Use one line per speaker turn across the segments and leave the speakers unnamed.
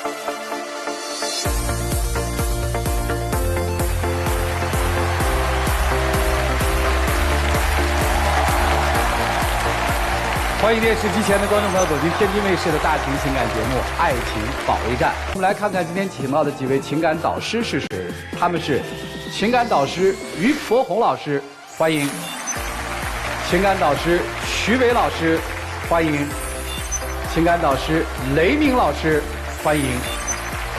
欢迎电视机前的观众朋友走进天津卫视的大型情感节目《爱情保卫战》。我们来看看今天请到的几位情感导师是谁？他们是情感导师于博红老师，欢迎；情感导师徐伟老师，欢迎；情感导师雷鸣老师，欢迎；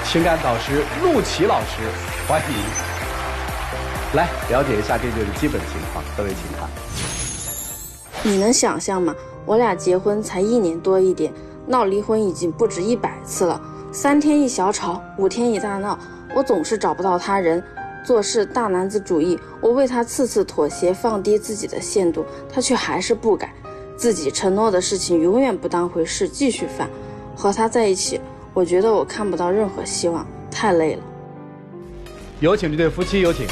情感导师陆琪老师，欢迎。来了解一下这就是基本情况，各位请看。
你能想象吗？我俩结婚才1年多一点，闹离婚已经不止100次了，3天一小吵，5天一大闹，我总是找不到他人，做事大男子主义，我为他次次妥协，放低自己的限度，他却还是不改，自己承诺的事情永远不当回事，继续犯。和他在一起，我觉得我看不到任何希望，太累了。
有请这对夫妻，有请。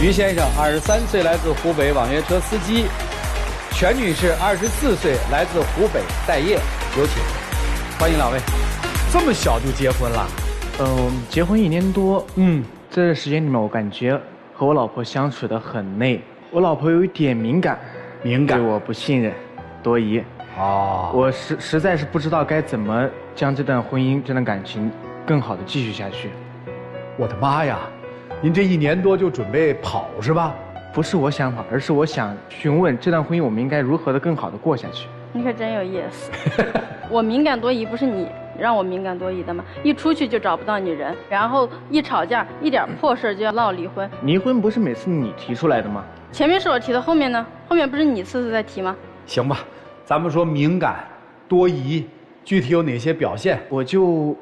于先生，23岁，来自湖北，网约车司机。全女士24岁，来自湖北，待业，有请，欢迎两位。这么小就结婚了？
结婚1年多，这时间里面我感觉和我老婆相处得很累，我老婆有一点敏感，对我不信任，多疑。哦，我实在是不知道该怎么将这段婚姻、这段感情更好的继续下去。
我的妈呀，您这1年多就准备跑是吧？
不是我想跑，而是我想询问这段婚姻我们应该如何的更好的过下去。
你可真有意思。我敏感多疑不是你让我敏感多疑的吗？一出去就找不到你人，然后一吵架一点破事就要闹离婚。
离婚不是每次你提出来的吗？
前面是我提的，后面呢？后面不是你次次在提吗？
行吧，咱们说敏感多疑，具体有哪些表现？
我就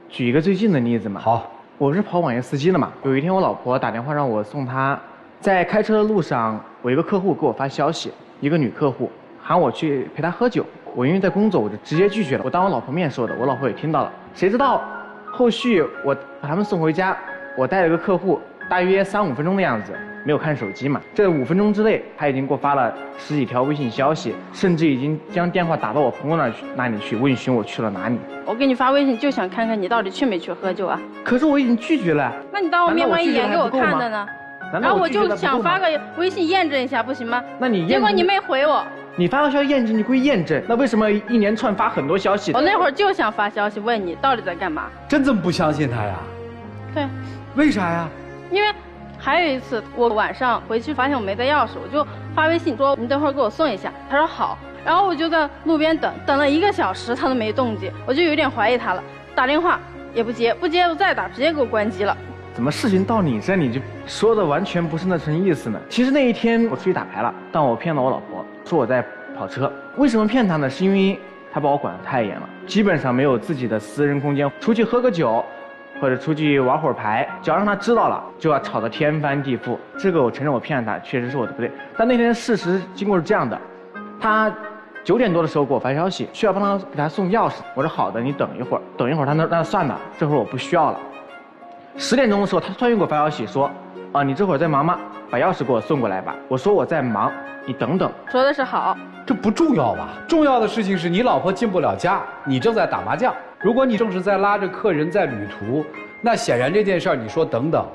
举一个最近的例子嘛。
好，
我是跑网约司机的嘛。有一天我老婆打电话让我送她。在开车的路上，我一个客户给我发消息，一个女客户喊我去陪她喝酒，我因为在工作，我就直接拒绝了。我当我老婆面说的，我老婆也听到了。谁知道后续我把他们送回家，我带了个客户，大约3-5分钟的样子，没有看手机嘛。这5分钟之内，他已经给我发了10几条微信消息，甚至已经将电话打到我朋友那里去，问询我去了哪里。
我给你发微信就想看看你到底去没去喝酒啊？
可是我已经拒绝了。
那你当我面关一眼给我看的呢？然后我就想发个微信验证一下，不行吗？
那你
结果你没回我。
你发个消息验证，你可以验证，那为什么一连串发很多消息？
我那会儿就想发消息问你到底在干嘛。
真这么不相信他呀？
对。
为啥呀？
因为还有一次我晚上回去发现我没带钥匙，我就发微信说你等会儿给我送一下，他说好。然后我就在路边等了1个小时，他都没动静，我就有点怀疑他了。打电话也不接，不接我再打，直接给我关机了。
怎么事情到你这里就说的完全不是那层意思呢？其实那一天我出去打牌了，但我骗了我老婆，说我在跑车。为什么骗她呢？是因为她把我管得太严了，基本上没有自己的私人空间。出去喝个酒，或者出去玩会儿牌，只要让她知道了，就要吵得天翻地覆。这个我承认我骗了她，确实是我的不对。但那天事实经过是这样的，她9点多的时候给我发消息，需要帮她给她送钥匙。我说好的，你等一会儿。等一会儿，她那算了，这会儿我不需要了。10点钟的时候，他突然又给我发消息说，你这会儿在忙吗？把钥匙给我送过来吧。我说我在忙，你等等。
说的是好，
这不重要吧？重要的事情是你老婆进不了家，你正在打麻将。如果你正是在拉着客人在旅途，那显然这件事儿你说等等，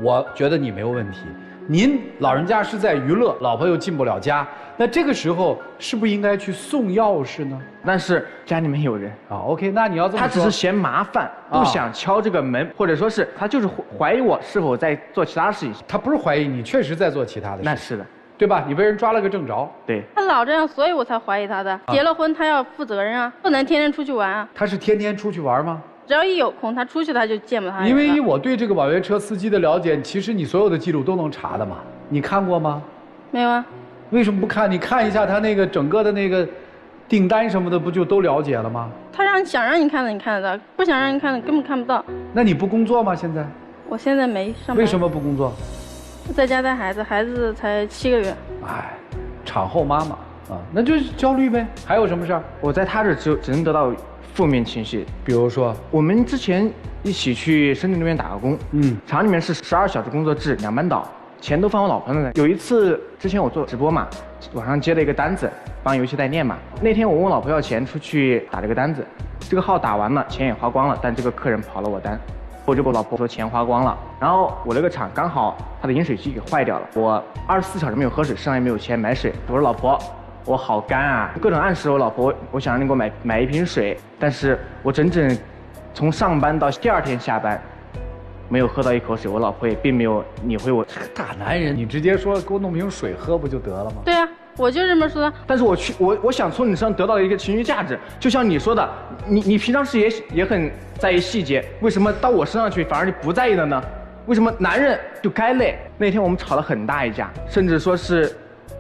我觉得你没有问题。您老人家是在娱乐，老婆又进不了家，那这个时候是不是应该去送钥匙呢？
但是家里面有人
啊。OK， 那你要这么说，
他只是嫌麻烦，不想敲这个门，或者说是他就是怀疑我是否在做其他事情。
他不是怀疑你，确实在做其他的事。
那是的，
对吧？你被人抓了个正着。
对，
他老这样，所以我才怀疑他的。结了婚，他要负责任啊，不能天天出去玩啊。
他是天天出去玩吗？
只要一有空，他出去他就见不他人了。
因为以我对这个网约车司机的了解，其实你所有的记录都能查的嘛。你看过吗？
没有啊。
为什么不看？你看一下他那个整个的那个订单什么的，不就都了解了吗？
他想让你看的你看得到，不想让你看的根本看不到。
那你不工作吗？现在？
我现在没上班。
为什么不工作？
在家带孩子，孩子才7个月。
哎，产后妈妈啊，那就是焦虑呗。还有什么事儿？
我在他这只能得到负面情绪。
比如说，
我们之前一起去深圳那边打个工，厂里面是12小时工作制，2班倒。钱都放我老婆那里。有一次之前我做直播嘛，晚上接了一个单子，帮游戏代练嘛。那天我问我老婆要钱，出去打了个单子这个号打完了，钱也花光了，但这个客人跑了我单，我就跟我老婆说钱花光了。然后我那个厂刚好它的饮水机给坏掉了，我24小时没有喝水，身上也没有钱买水。我说老婆，我好干啊，各种暗示我老婆，我想让你给我买一瓶水，但是我整整从上班到第2天下班，没有喝到一口水，我老婆也并没有理会我。
大男人，你直接说给我弄瓶水喝不就得了吗？
对啊，我就这么说的。
但是我想从你身上得到一个情绪价值，就像你说的，你平常时也很在意细节，为什么到我身上去反而你不在意了呢？为什么男人就该累？那天我们吵了很大一架，甚至说是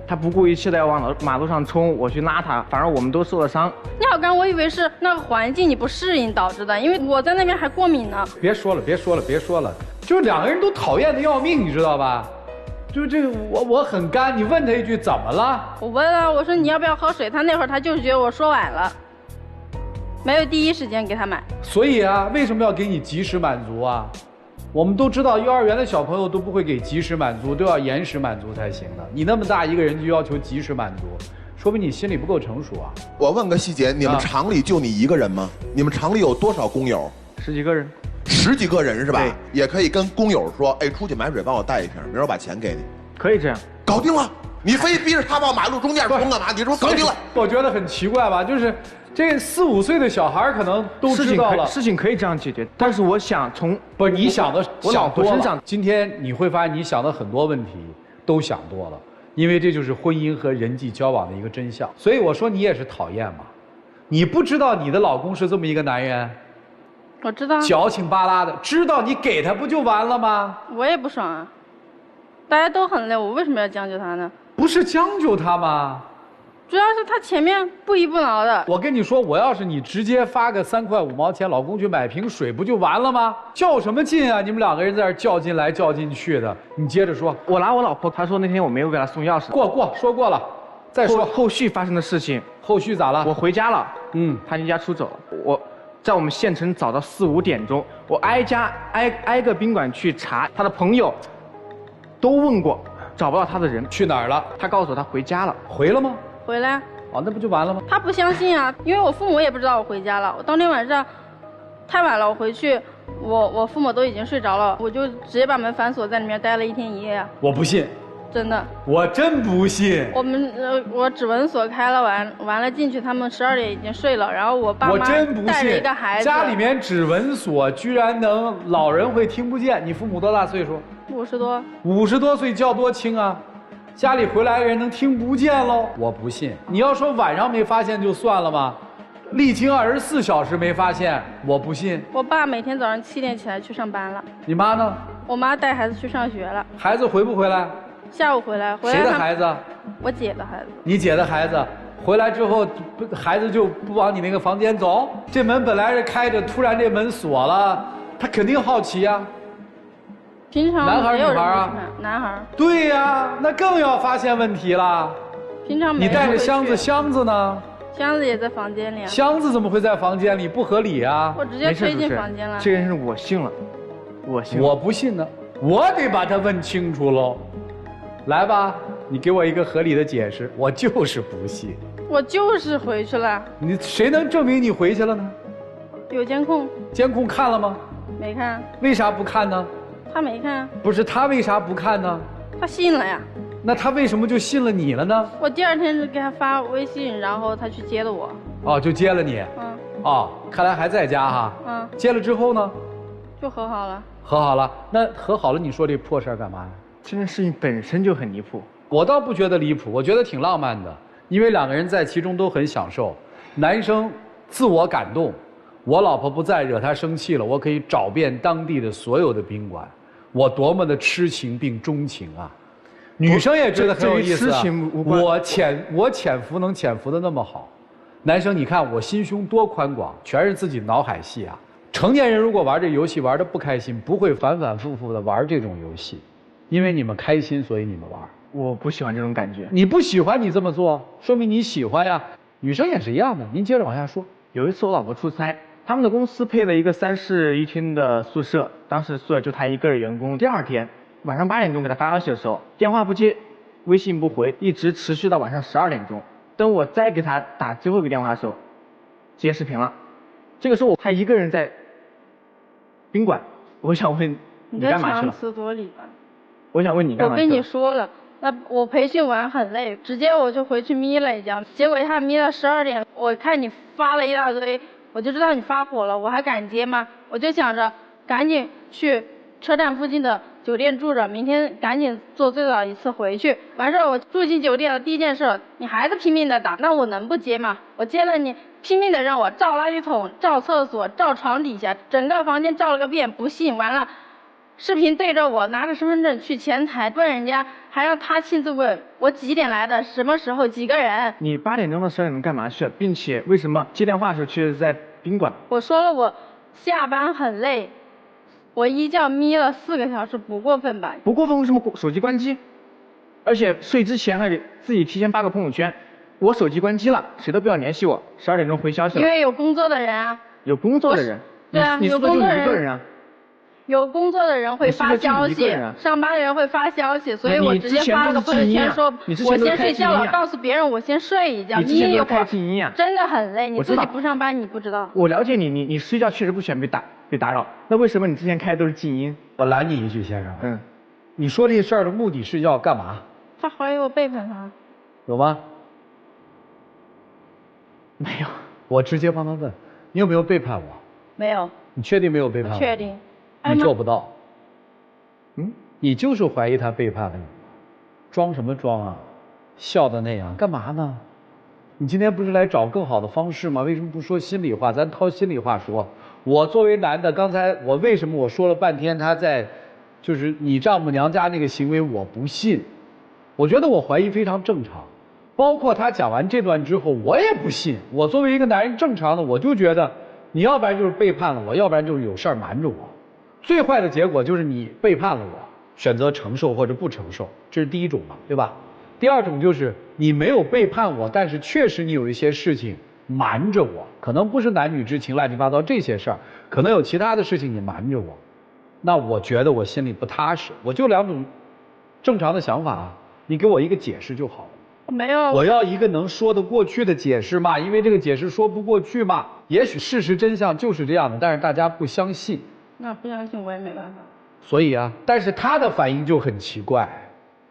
他不顾一切的要往马路上冲，我去拉他，反而我们都受了伤。
你好干，我以为是那个环境你不适应导致的，因为我在那边还过敏呢。
别说了，就是2个人都讨厌的要命，你知道吧？就这个我很干，你问他一句怎么了？
我问了，我说你要不要喝水？他那会儿他就是觉得我说晚了，没有第一时间给他买。
所以啊，为什么要给你及时满足啊？我们都知道，幼儿园的小朋友都不会给及时满足，都要延时满足才行的。你那么大一个人就要求及时满足，说明你心里不够成熟啊。
我问个细节，你们厂里就你一个人吗？你们厂里有多少工友
？10几个人。
10几个人是吧？
对，
也可以跟工友说，哎，出去买水帮我带一瓶，明儿我把钱给你。
可以这样，
搞定了。你非逼着他往马路中间冲干嘛？你说搞定了。
我觉得很奇怪吧，就是这4、5岁的小孩可能都知道了，
事情可以这样解决。但是我想不是
你想的，
我老婆身上，
今天你会发现你想的很多问题都想多了，因为这就是婚姻和人际交往的一个真相。所以我说你也是讨厌嘛，你不知道你的老公是这么一个男人。
我知道，
矫情巴拉的，知道你给他不就完了吗？
我也不爽啊，大家都很累，我为什么要将就他呢？
不是将就他吗？
主要是他前面不依不挠的。
我跟你说，我要是你直接发个3块5毛钱，老公去买瓶水不就完了吗？较什么劲啊？你们2个人在这较劲来较劲去的。你接着说。
我拿我老婆，她说那天我没有给她送钥匙。
说过了，再说
后续发生的事情。
后续咋了？
我回家了，她离家出走了。我在我们县城早到4、5点钟，我挨个宾馆去查，他的朋友都问过，找不到他的人。
去哪儿了？
他告诉我他回家了。
回了吗？
回来。
哦，那不就完了吗？
他不相信啊，因为我父母也不知道我回家了。我当天晚上太晚了，我回去，我父母都已经睡着了，我就直接把门反锁，在里面待了1天1夜啊。
我不信。
真的，
我真不信。
我指纹锁开了，完了进去，他们12点已经睡了，然后我爸妈带着一个孩子，
家里面指纹锁居然能老人会听不见。你父母多大岁数
？50多。
50多岁叫多轻啊！家里回来的人能听不见喽？我不信。你要说晚上没发现就算了吗？历经24小时没发现，我不信。
我爸每天早上7点起来去上班了。
你妈呢？
我妈带孩子去上学了。
孩子回不回来？
下午回来。
谁的孩子？
我姐的孩子。
你姐的孩子回来之后，孩子就不往你那个房间走？这门本来是开着，突然这门锁了，他肯定好奇呀。
平常
男孩女孩啊？
男孩。
对呀，那更要发现问题了。
平常没人
你带着箱子，箱子呢？
箱子也在房间里啊。
箱子怎么会在房间里？不合理啊！
我直接推进房间了。
这件事我信了，
我不信呢，我得把他问清楚喽。来吧，你给我一个合理的解释。我就是不信。
我就是回去了。
你谁能证明你回去了呢？
有监控。
监控看了吗？
没看。
为啥不看呢？
他没看。
不是他为啥不看呢？
他信了呀。
那他为什么就信了你了呢？
我第2天就给他发微信，然后他去接了我。
哦，就接了你。哦，看来还在家哈。接了之后呢？
就和好了。
和好了，那和好了，你说这破事儿干嘛呀？
这件事情本身就很离谱。
我倒不觉得离谱，我觉得挺浪漫的，因为2个人在其中都很享受。男生自我感动，我老婆不再惹他生气了，我可以找遍当地的所有的宾馆，我多么的痴情并钟情啊！女生也觉得很有意思啊。我潜伏能潜伏的那么好，男生你看我心胸多宽广，全是自己脑海戏啊。成年人如果玩这游戏玩得不开心，不会反反复复的玩这种游戏，因为你们开心，所以你们玩。
我不喜欢这种感觉。
你不喜欢你这么做，说明你喜欢呀。女生也是一样的。您接着往下说。
有一次我老婆出差，他们的公司配了一个3室1厅的宿舍，当时宿舍就她一个员工。第2天晚上8点钟给她发消息的时候，电话不接，微信不回，一直持续到晚上12点钟。等我再给她打最后一个电话的时候，接视频了。这个时候他一个人在宾馆，我想问你干嘛去了？
词夺理吧。
我想问你干嘛去了？
我跟你说了，那我培训完很累，直接我就回去眯了一觉，结果一下眯到12点，我看你发了一大堆，我就知道你发火了，我还敢接吗？我就想着赶紧去车站附近的酒店住着，明天赶紧坐最早一次回去。完事儿我住进酒店了，第一件事你还是拼命的打，那我能不接吗？我接了你，拼命的让我照垃圾桶、照厕所、照床底下，整个房间照了个遍，不信。完了，视频对着我，拿着身份证去前台问人家，还让他亲自问我几点来的，什么时候，几个人。
你8点钟到12点钟干嘛去？并且为什么接电话的时候却是在宾馆？
我说了，我下班很累，我一觉眯了4个小时，不过分吧？
不过分，为什么手机关机？而且睡之前还得自己提前发个朋友圈，我手机关机了，谁都不要联系我，12点钟回消息了。
因为有工作的人啊。
有工作的人。
对啊，
你说的就一个人啊。
有工作的人会发消息，上班的人会发消息，所以我直接发了个朋友圈说，我先睡觉了，告诉别人我先睡一觉。
你有开静音啊？
真的很累，你自己不上班你不知道。
我了解你，你睡觉确实不喜欢被打扰，那为什么你之前开的都是静音？
我拦你一句，先生。你说这事儿的目的是要干嘛？
他怀疑我背叛他。
有吗？
没有。
我直接帮他问，你有没有背叛我？
没有。
你确定没有背叛我？
确定。
你做不到。你就是怀疑他背叛了你，装什么装啊？笑的那样，干嘛呢？你今天不是来找更好的方式吗？为什么不说心里话？咱掏心里话说。我作为男的，刚才为什么我说了半天他在，就是你丈母娘家那个行为我不信，我觉得我怀疑非常正常。包括他讲完这段之后，我也不信。我作为一个男人，正常的我就觉得，你要不然就是背叛了我，要不然就是有事儿瞒着我。最坏的结果就是你背叛了我，选择承受或者不承受，这是第一种嘛，对吧？第二种就是你没有背叛我，但是确实你有一些事情瞒着我，可能不是男女之情乱七八糟这些事儿，可能有其他的事情你瞒着我，那我觉得我心里不踏实。我就2种正常的想法啊，你给我一个解释就好了。
没有，
我要一个能说得过去的解释嘛，因为这个解释说不过去嘛，也许事实真相就是这样的，但是大家不相信。
那不相信我也没办法。
所以啊，但是他的反应就很奇怪。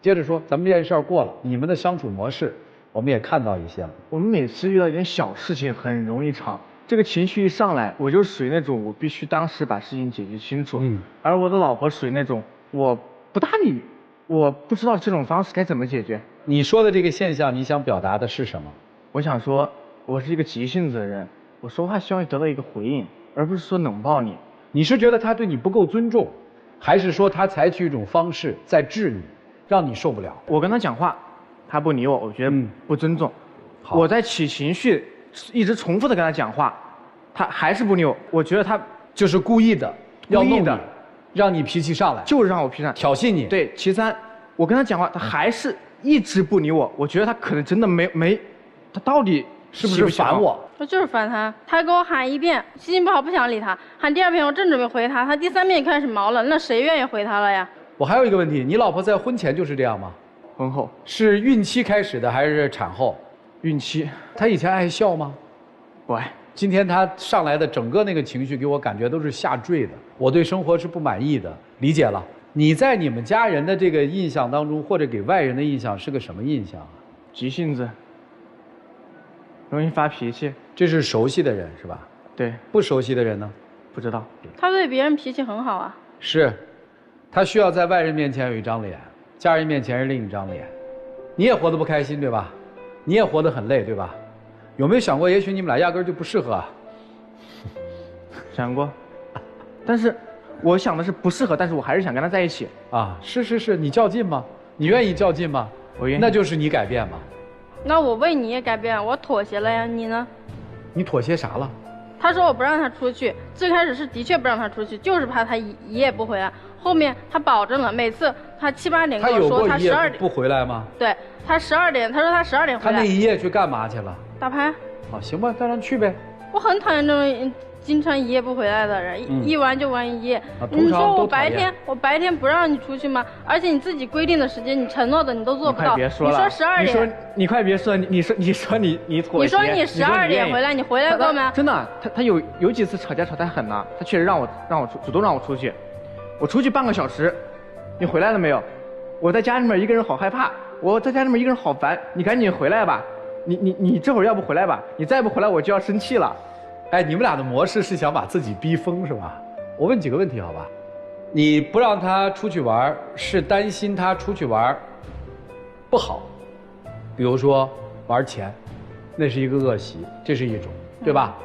接着说，咱们这件事儿过了，你们的相处模式我们也看到一些了。
我们每次遇到一点小事情很容易吵，这个情绪一上来，我就属于那种我必须当时把事情解决清楚。而我的老婆属于那种我不搭理，我不知道这种方式该怎么解决。
你说的这个现象，你想表达的是什么？
我想说，我是一个急性子的人，我说话希望得到一个回应，而不是说冷暴你。
你是觉得他对你不够尊重，还是说他采取一种方式在治你，让你受不了？
我跟他讲话，他不理我，我觉得不尊重。我在起情绪，一直重复的跟他讲话，他还是不理我，我觉得他
就是故意的，要弄你，让你脾气上来，
就是让我脾气上来，
挑衅你。
对，其3，我跟他讲话，他还是一直不理我，我觉得他可能真的没，他到底
是不是烦我？
我就是烦他，他给我喊1遍，心情不好不想理他，喊第2遍我正准备回他，他第3遍开始毛了，那谁愿意回他了呀？
我还有一个问题，你老婆在婚前就是这样吗？
婚后。
是孕期开始的还是产后？
孕期。
她以前爱笑吗？
不爱。
今天她上来的整个那个情绪给我感觉都是下坠的，我对生活是不满意的。理解了。你在你们家人的这个印象当中，或者给外人的印象是个什么印象啊？
急性子，容易发脾气。
这是熟悉的人是吧？
对。
不熟悉的人呢？
不知道。
他对别人脾气很好啊。
是，他需要在外人面前有一张脸，家人面前是另一张脸。你也活得不开心对吧？你也活得很累对吧？有没有想过，也许你们俩压根儿就不适合啊？
想过，但是我想的是不适合，但是我还是想跟他在一起
啊。是，你较劲吗？你愿意较劲吗？
我愿意。
那就是你改变嘛。
那我为你也改变，我妥协了呀，你呢？
你妥协啥了？
他说我不让他出去，最开始是的确不让他出去，就是怕他一夜不回来。后面他保证了，每次他7、8点跟我说他12点
不回来吗？
对，他12点，他说他12点回来。
他那一夜去干嘛去了？
打牌。
好，行吧，再让去呗。
我很讨厌这种经常一夜不回来的人，一玩就玩一夜。
通常
你说我
都讨厌
白天不让你出去吗？而且你自己规定的时间，你承诺的你都做不到。
别说了，
你说12点，
你快别说，你说你妥协。
你说你12点回来，你回来过吗？
真的，他有几次吵架吵太狠了，他确实让我主动让我出去，我出去半个小时，你回来了没有？我在家里面一个人好害怕，我在家里面一个人好烦，你赶紧回来吧。你这会儿要不回来吧，你再不回来我就要生气了。
哎，你们俩的模式是想把自己逼疯是吧？我问几个问题好吧？你不让他出去玩，是担心他出去玩不好，比如说玩钱，那是一个恶习，这是一种，对吧？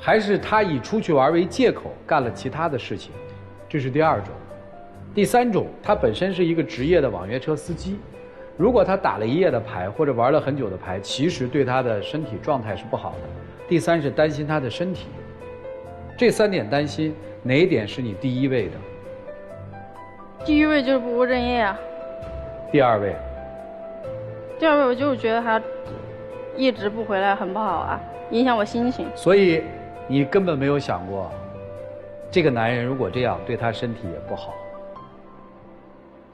还是他以出去玩为借口干了其他的事情，这是第二种。第三种，他本身是一个职业的网约车司机。如果他打了一夜的牌或者玩了很久的牌，其实对他的身体状态是不好的。第三是担心他的身体，这3点担心哪一点是你第一位的？
第一位就是不务正业啊。
第二位？
第二位我就是觉得他一直不回来很不好啊，影响我心情。
所以你根本没有想过，这个男人如果这样对他身体也不好。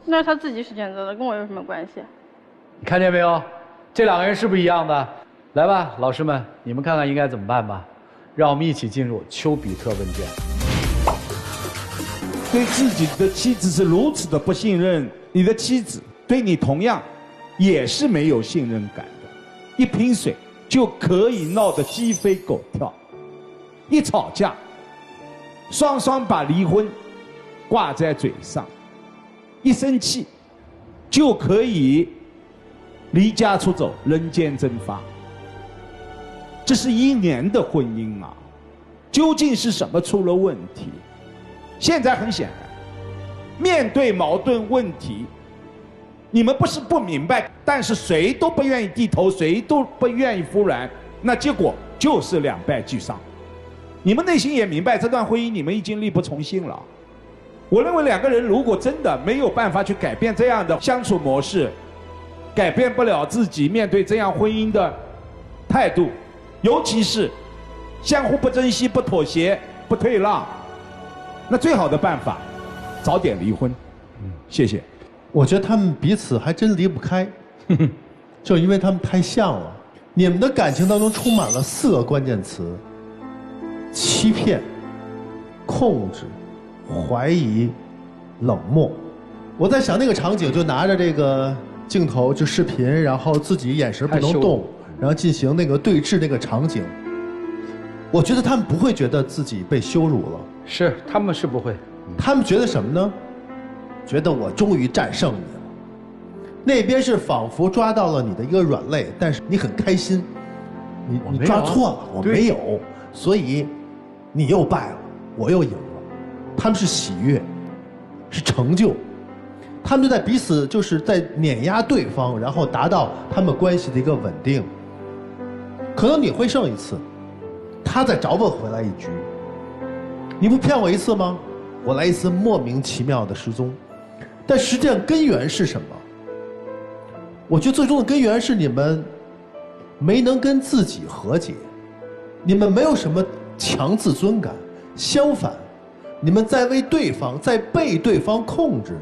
那他自己选择的，跟我有什么关系？
你看见没有，这2个人是不是一样的？来吧，老师们，你们看看应该怎么办吧。让我们一起进入丘比特问卷。
对自己的妻子是如此的不信任，你的妻子对你同样也是没有信任感的。一瓶水就可以闹得鸡飞狗跳，一吵架，双双把离婚挂在嘴上。一生气，就可以离家出走，人间蒸发。这是1年的婚姻啊，究竟是什么出了问题？现在很显然，面对矛盾问题，你们不是不明白，但是谁都不愿意低头，谁都不愿意服软，那结果就是两败俱伤。你们内心也明白，这段婚姻你们已经力不从心了。我认为2个人如果真的没有办法去改变这样的相处模式，改变不了自己面对这样婚姻的态度，尤其是相互不珍惜、不妥协、不退让，那最好的办法，早点离婚。谢谢。
我觉得他们彼此还真离不开，就因为他们太像了。你们的感情当中充满了4个关键词：欺骗、控制、怀疑、冷漠。我在想那个场景，就拿着这个镜头就视频，然后自己眼神不能动，然后进行那个对峙那个场景。我觉得他们不会觉得自己被羞辱了，
是他们是不会，
他们觉得什么呢？觉得我终于战胜你了。那边是仿佛抓到了你的一个软肋，但是你很开心，你抓错了，我没有，所以你又败了，我又赢了。他们是喜悦，是成就，他们就在彼此就是在碾压对方，然后达到他们关系的一个稳定。可能你会胜一次，他再找我回来一局，你不骗我一次吗？我来一次莫名其妙的失踪。但实际上根源是什么？我觉得最终的根源是你们没能跟自己和解，你们没有什么强自尊感，相反，你们在为对方，在被对方控制。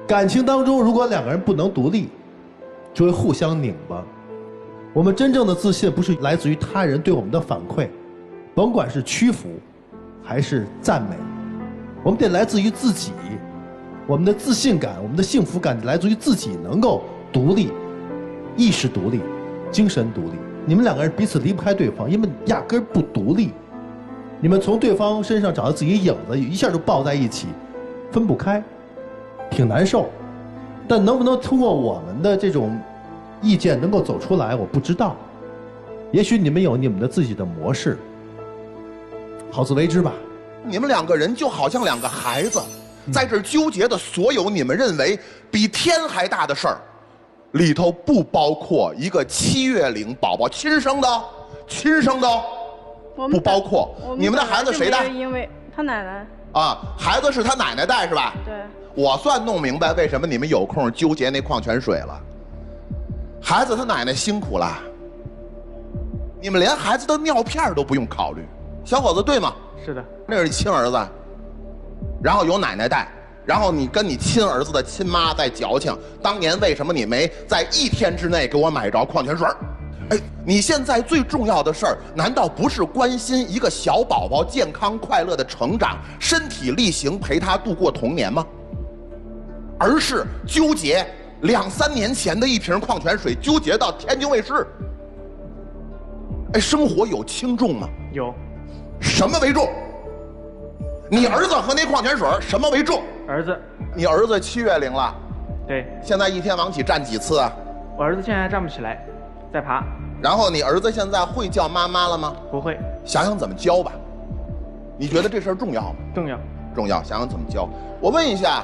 感情当中，如果2个人不能独立，就会互相拧巴。我们真正的自信不是来自于他人对我们的反馈，甭管是屈服还是赞美，我们得来自于自己。我们的自信感，我们的幸福感来自于自己能够独立，意识独立，精神独立。你们2个人彼此离不开对方，因为压根儿不独立。你们从对方身上找到自己影子，一下就抱在一起，分不开，挺难受。但能不能通过我们的这种意见能够走出来，我不知道。也许你们有你们的自己的模式，好自为之吧。
你们2个人就好像2个孩子，在这儿纠结的所有你们认为比天还大的事儿，里头不包括一个7月龄宝宝，亲生的，不包括。你们的孩子谁带？
因为他奶奶。
啊，孩子是他奶奶带是吧？
对。
我算弄明白为什么你们有空纠结那矿泉水了。孩子他奶奶辛苦了，你们连孩子的尿片都不用考虑，小伙子对吗？
是的，
那是亲儿子，然后有奶奶带，然后你跟你亲儿子的亲妈在矫情，当年为什么你没在1天之内给我买着矿泉水？哎，你现在最重要的事儿，难道不是关心一个小宝宝健康快乐的成长，身体力行陪他度过童年吗？而是纠结2、3年前的一瓶矿泉水，纠结到天津卫视。哎，生活有轻重吗？
有。
什么为重？你儿子和那矿泉水什么为重？
儿子。
你儿子7月龄了。
对。
现在1天往起站几次啊？
我儿子现在还站不起来，在爬。
然后你儿子现在会叫妈妈了吗？
不会。
想想怎么教吧。你觉得这事儿重要吗？
重要。
重要，想想怎么教。我问一下，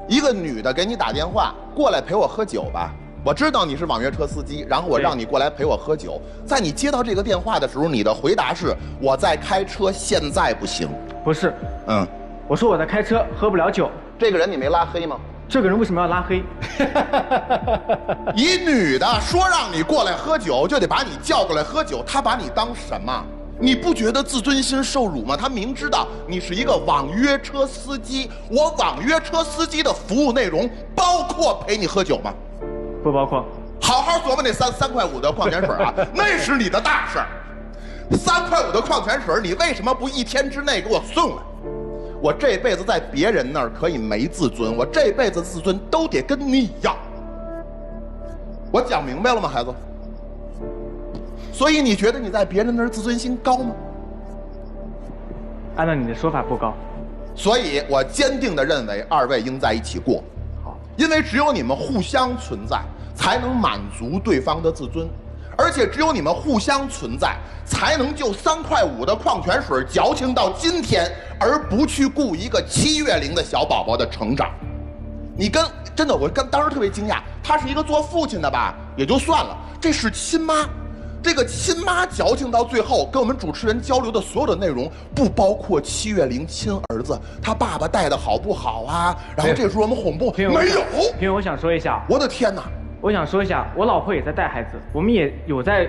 一个女的给你打电话过来陪我喝酒吧。我知道你是网约车司机，然后我让你过来陪我喝酒。在你接到这个电话的时候，你的回答是我在开车，现在不行。
不是，我说我在开车，喝不了酒。
这个人你没拉黑吗？
这个人为什么要拉黑？
一女的说让你过来喝酒，就得把你叫过来喝酒，她把你当什么？你不觉得自尊心受辱吗？他明知道你是一个网约车司机，我网约车司机的服务内容包括陪你喝酒吗？
不包括。
好好琢磨那3块5的矿泉水啊，那是你的大事儿。3块5的矿泉水，你为什么不1天之内给我送来？我这辈子在别人那儿可以没自尊，我这辈子自尊都得跟你一样。我讲明白了吗，孩子？所以你觉得你在别人那儿自尊心高吗？
按照你的说法不高。
所以我坚定地认为2位应在一起过。好，因为只有你们互相存在，才能满足对方的自尊，而且只有你们互相存在，才能就3块5的矿泉水矫情到今天，而不去顾一个7月龄的小宝宝的成长。你跟真的，我当时特别惊讶，他是一个做父亲的吧，也就算了，这是亲妈。这个亲妈矫情到最后，跟我们主持人交流的所有的内容，不包括7月龄亲儿子他爸爸带的好不好啊？然后这时候我们哄不没有？
评委，我想说一下，
我的天哪！
我想说一下，我老婆也在带孩子，我们也有在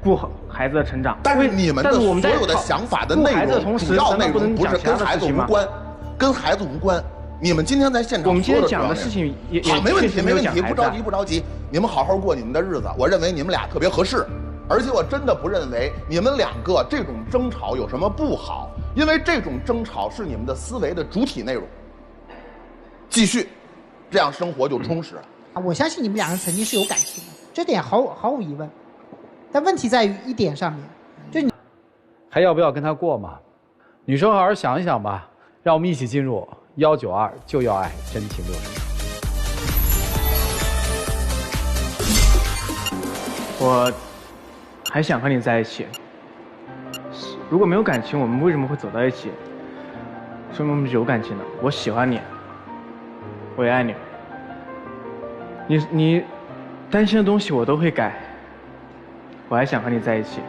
顾孩子的成长。
但是你们的所有的想法的内容，主要内容不是跟孩子无关，跟孩子无关。你们今天在现场，
我们今天讲的事情也
好，没问题，没问题，不着急，不着急。你们好好过你们的日子，我认为你们俩特别合适。而且我真的不认为你们2个这种争吵有什么不好，因为这种争吵是你们的思维的主体内容。继续，这样生活就充实了。
我相信你们2人曾经是有感情的，这点毫无疑问。但问题在于一点上面，就你
还要不要跟他过嘛？女生好好想一想吧。让我们一起进入192就要爱真情60场。
我还想和你在一起。如果没有感情，我们为什么会走到一起？说明我们是有感情的。我喜欢你，我也爱你。你担心的东西我都会改。我还想和你在一起。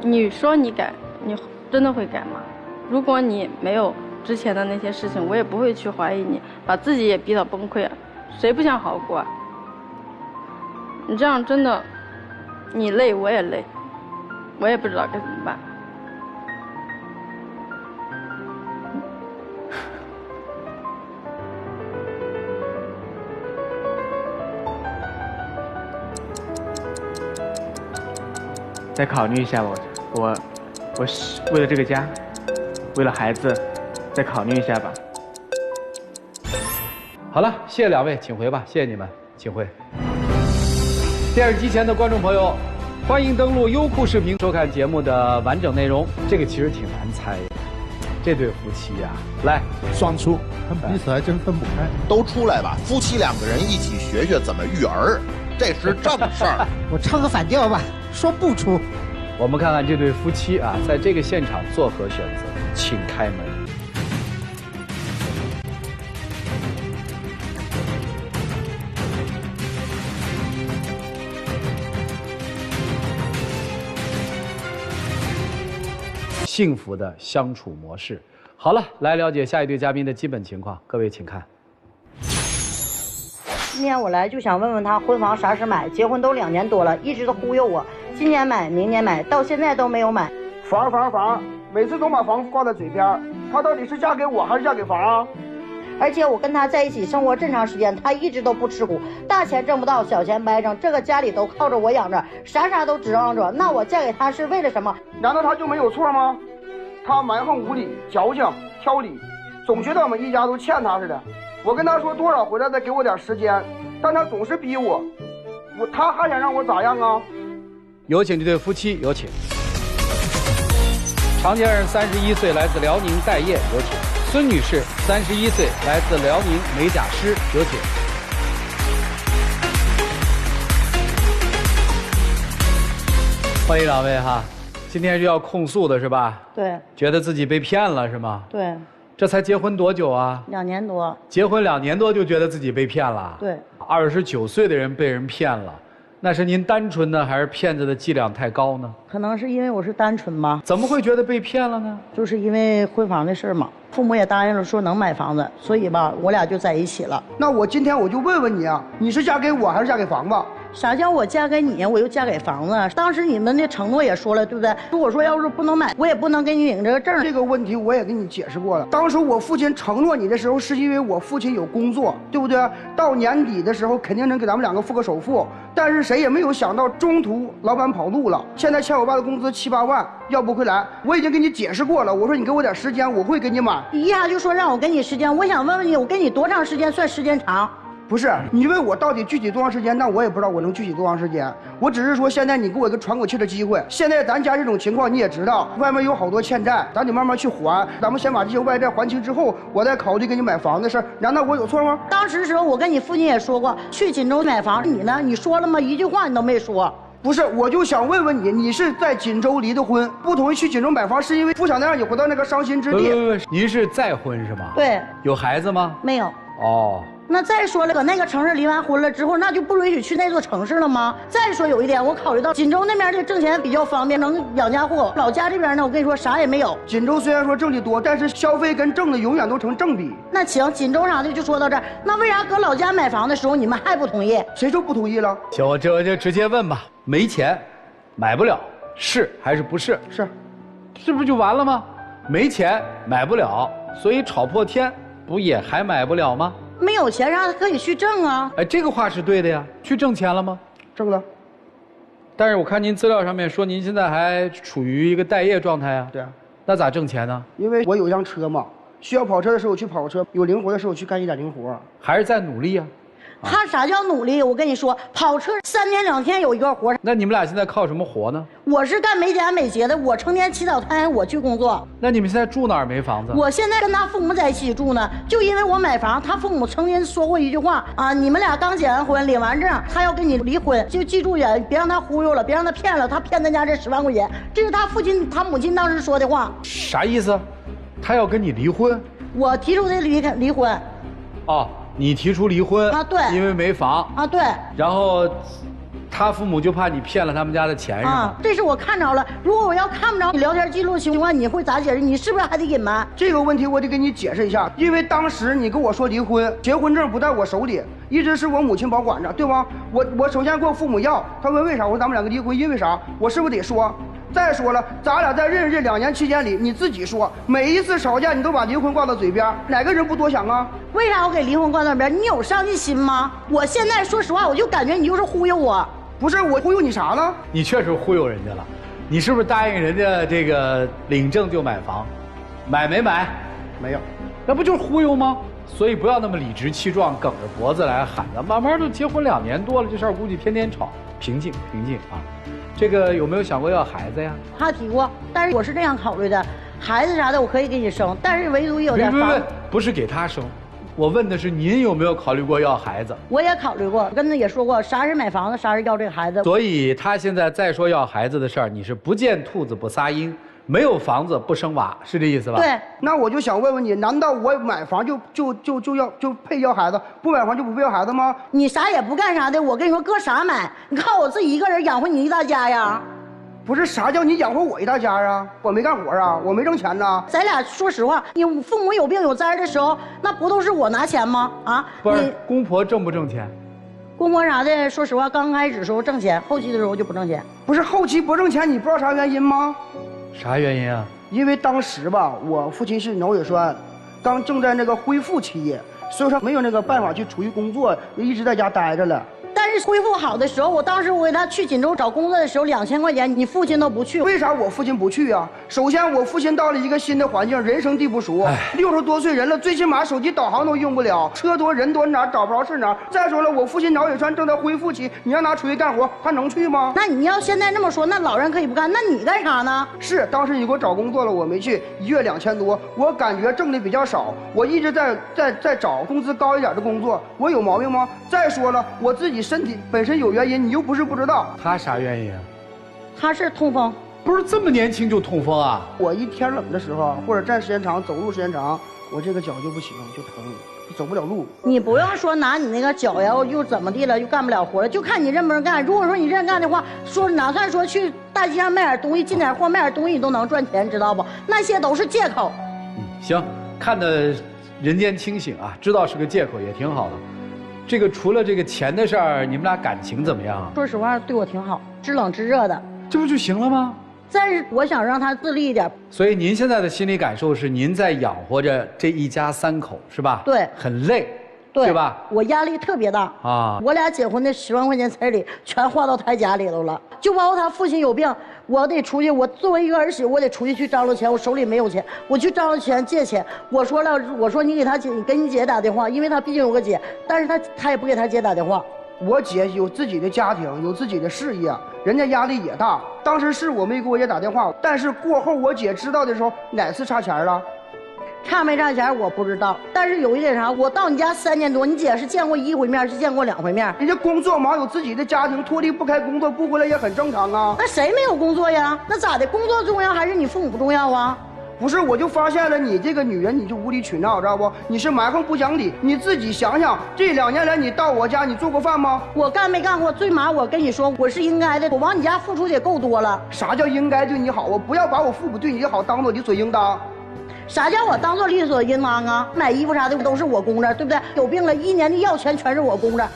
你说你改，你真的会改吗？如果你没有之前的那些事情，我也不会去怀疑你，把自己也逼到崩溃啊。谁不想好好过啊？你这样真的，你累我也累，我也不知道该怎么办。
再考虑一下吧，我为了这个家，为了孩子，再考虑一下吧。
好了，谢谢2位，请回吧，谢谢你们，请回。电视机前的观众朋友，欢迎登录优酷视频收看节目的完整内容。这个其实挺难猜的，这对夫妻呀，来
双出，他们彼此还真分不开。
都出来吧，夫妻2个人一起学学怎么育儿，这是正事儿。
我唱个反调吧，说不出。
我们看看这对夫妻啊，在这个现场作何选择？请开门。幸福的相处模式。好了，来了解下一对嘉宾的基本情况。各位请看。
今天我来就想问问他，婚房啥时买？结婚都2年多了，一直都忽悠我，今年买，明年买，到现在都没有买。
房，每次都把房挂在嘴边，她到底是嫁给我还是嫁给房啊？
而且我跟他在一起生活这么长时间，他一直都不吃苦，大钱挣不到，小钱白挣，这个家里都靠着我养着，啥都指望着。那我嫁给他是为了什么？
难道他就没有错吗？他蛮横无理，矫情挑理，总觉得我们一家都欠他似的。我跟他说多少回来再给我点时间，但他总是逼我，他还想让我咋样啊？
有请这对夫妻，有请。常先生31岁，来自辽宁待业，有请。孙女士31岁，来自辽宁美甲师，有请。欢迎两位哈，今天是要控诉的是吧？
对。
觉得自己被骗了是吗？
对。
这才结婚多久啊
？2年多。
结婚2年多就觉得自己被骗了？
对。
29岁的人被人骗了，那是您单纯呢，还是骗子的伎俩太高呢？
可能是因为我是单纯吧。
怎么会觉得被骗了呢？
就是因为婚房的事嘛，父母也答应了说能买房子，所以吧，我俩就在一起了。
那我今天我就问问你啊，你是嫁给我还是嫁给房子？
啥叫我嫁给你，我又嫁给房子？当时你们的承诺也说了，对不对？如果说要是不能买，我也不能给你领这个证。
这个问题我也跟你解释过了。当时我父亲承诺你的时候，是因为我父亲有工作，对不对？到年底的时候肯定能给咱们2个付个首付。但是谁也没有想到，中途老板跑路了，现在欠我爸的工资7、8万要不回来。我已经跟你解释过了，我说你给我点时间，我会给你买。
一下就说让我给你时间，我想问问你，我给你多长时间算时间长？
不是，你问我到底具体多长时间，那我也不知道我能具体多长时间。我只是说现在你给我一个喘口气的机会。现在咱家这种情况你也知道，外面有好多欠债，咱得慢慢去还。咱们先把这些外债还清之后，我再考虑给你买房的事儿。难道我有错吗？
当时时候我跟你父亲也说过，去锦州买房，你呢？你说了吗？一句话你都没说。
不是，我就想问问你，你是在锦州离的婚，不同意去锦州买房，是因为不想再让你回到那个伤心之地？
不，您是再婚是吗？
对。
有孩子吗？
没有。
哦。
那再说了，搁那个城市离完婚了之后，那就不允许去那座城市了吗？再说有一点，我考虑到锦州那边的挣钱比较方便，能养家糊口。老家这边呢，我跟你说啥也没有。
锦州虽然说挣的多，但是消费跟挣的永远都成正比。
那行，锦州啥的就说到这儿。那为啥搁老家买房的时候你们还不同意？
谁说不同意了？
行，我就直接问吧。没钱，买不了，是还是不是？
是，
是不是就完了吗？没钱买不了，所以吵破天，不也还买不了吗？
没有钱让他可以去挣啊！
哎，这个话是对的呀。去挣钱了吗？
挣了。
但是我看您资料上面说您现在还处于一个待业状态啊。
对啊。
那咋挣钱呢？
因为我有一辆车嘛，需要跑车的时候去跑车，有零活的时候去干一点零活。
还是在努力啊。
他啥叫努力？我跟你说，跑车3天2天有一个活。
那你们俩现在靠什么活呢？
我是干美甲美睫的，我成天起早贪黑我去工作。
那你们现在住哪儿？没房子？
我现在跟他父母在一起住呢，就因为我买房，他父母曾经说过一句话啊，你们俩刚结完婚，领完证，他要跟你离婚，就记住点，别让他忽悠了，别让他骗了，他骗咱家这10万块钱，这是他父亲他母亲当时说的话。
啥意思？他要跟你离婚？
我提出的离婚。
哦。你提出离婚
啊？对，
因为没房
啊？对。
然后，他父母就怕你骗了他们家的钱是吗？
这是我看着了。如果我要看不着你聊天记录的情况，你会咋解释？你是不是还得隐瞒？
这个问题我得给你解释一下，因为当时你跟我说离婚，结婚证不在我手里，一直是我母亲保管着，对吧？我首先跟我父母要，他问为啥，我说咱们2个离婚，因为啥？我是不是得说？再说了，咱俩在认识这2年期间里，你自己说，每一次吵架你都把离婚挂到嘴边，哪个人不多想啊？
为啥我给离婚挂到嘴边？你有上进心吗？我现在说实话，我就感觉你就是忽悠我。
不是我忽悠你啥了？
你确实忽悠人家了，你是不是答应人家这个领证就买房？买没买？
没有。
那不就是忽悠吗？所以不要那么理直气壮，梗着脖子来喊的。慢慢都结婚2年多了，这事儿估计天天吵。平静啊。这个有没有想过要孩子呀？
他提过，但是我是这样考虑的，孩子啥的我可以给你生，但是唯独有点房。
不是给他生，我问的是您有没有考虑过要孩子？
我也考虑过，跟他也说过，啥是买房子，啥是要这个孩子。
所以他现在再说要孩子的事儿，你是不见兔子不撒鹰，没有房子不生娃，是这意思吧？
对。
那我就想问问你，难道我买房就配要孩子，不买房就不配要孩子吗？
你啥也不干啥的，我跟你说，搁啥买？你靠我自己一个人养活你一大家呀？
不是，啥叫你养活我一大家啊？我没干活啊，我没挣钱呢。
咱俩说实话，你父母有病有灾的时候，那不都是我拿钱吗？啊，
不是，公婆挣不挣钱？
公婆啥的，说实话，刚开始的时候挣钱，后期的时候就不挣钱。
不是后期不挣钱，你不知道啥原因吗？
啥原因啊？
因为当时吧，我父亲是脑血栓，正在那个恢复期，所以说没有那个办法去出去工作，就一直在家待着了。
但是恢复好的时候，我当时我给他去锦州找工作的时候，2000块钱，你父亲都不去。
为啥我父亲不去啊？首先，我父亲到了一个新的环境，人生地不熟，60多岁人了，最起码手机导航都用不了，车多人多，哪找不着是哪。再说了，我父亲脑血栓正在恢复期，你让他出去干活，他能去吗？
那你要现在这么说，那老人可以不干，那你干啥呢？
是，当时你给我找工作了，我没去，1月2000多，我感觉挣的比较少，我一直在找工资高一点的工作，我有毛病吗？再说了，我自己身体本身有原因，你又不是不知道。
他啥原因啊？
他是痛风。
不是这么年轻就痛风啊？
我一天冷的时候，或者站时间长、走路时间长，我这个脚就不行，就疼，就走不了路。
你不用说拿你那个脚呀，又怎么地了，又干不了活了，就看你认不认干。如果说你认干的话，说哪算说去大街上卖点东西，进点货，卖点东西你都能赚钱，知道不？那些都是借口。
行，看得人间清醒啊，知道是个借口也挺好的。这个除了这个钱的事儿，你们俩感情怎么样啊？
说实话，对我挺好，知冷知热的。
这不就行了吗？
但是我想让他自立一点。
所以您现在的心理感受是，您在养活着这一家3口，是吧？
对，
很累，对吧？
我压力特别大
啊！
我俩结婚的10万块钱彩礼全花到他家里头了，就包括他父亲有病，我得出去。我作为一个儿媳，我得出去张罗钱，我手里没有钱，我去张罗钱借钱。我说了，我说你给他姐，你给你姐打电话，因为他毕竟有个姐，但是他也不给他姐打电话。
我姐有自己的家庭，有自己的事业，人家压力也大。当时是我没给我姐打电话，但是过后我姐知道的时候，哪次差钱了？
差没差钱我不知道，但是有一点啥，我到你家3年多，你姐是见过1回面，是见过2回面。
人家工作忙，有自己的家庭，脱离不开工作，不回来也很正常啊。
那谁没有工作呀？那咋的？工作重要还是你父母重要啊？
不是，我就发现了你这个女人，你就无理取闹，知道不？你是蛮横不讲理。你自己想想，这2年来你到我家，你做过饭吗？
我干没干过？最码我跟你说，我是应该的。我往你家付出也够多了。
啥叫应该对你好？我不要把我父母对你好当做理所应当。
啥叫我当做理所应当啊？买衣服啥的都是我供着，对不对？有病了，1年的药钱全是我供着。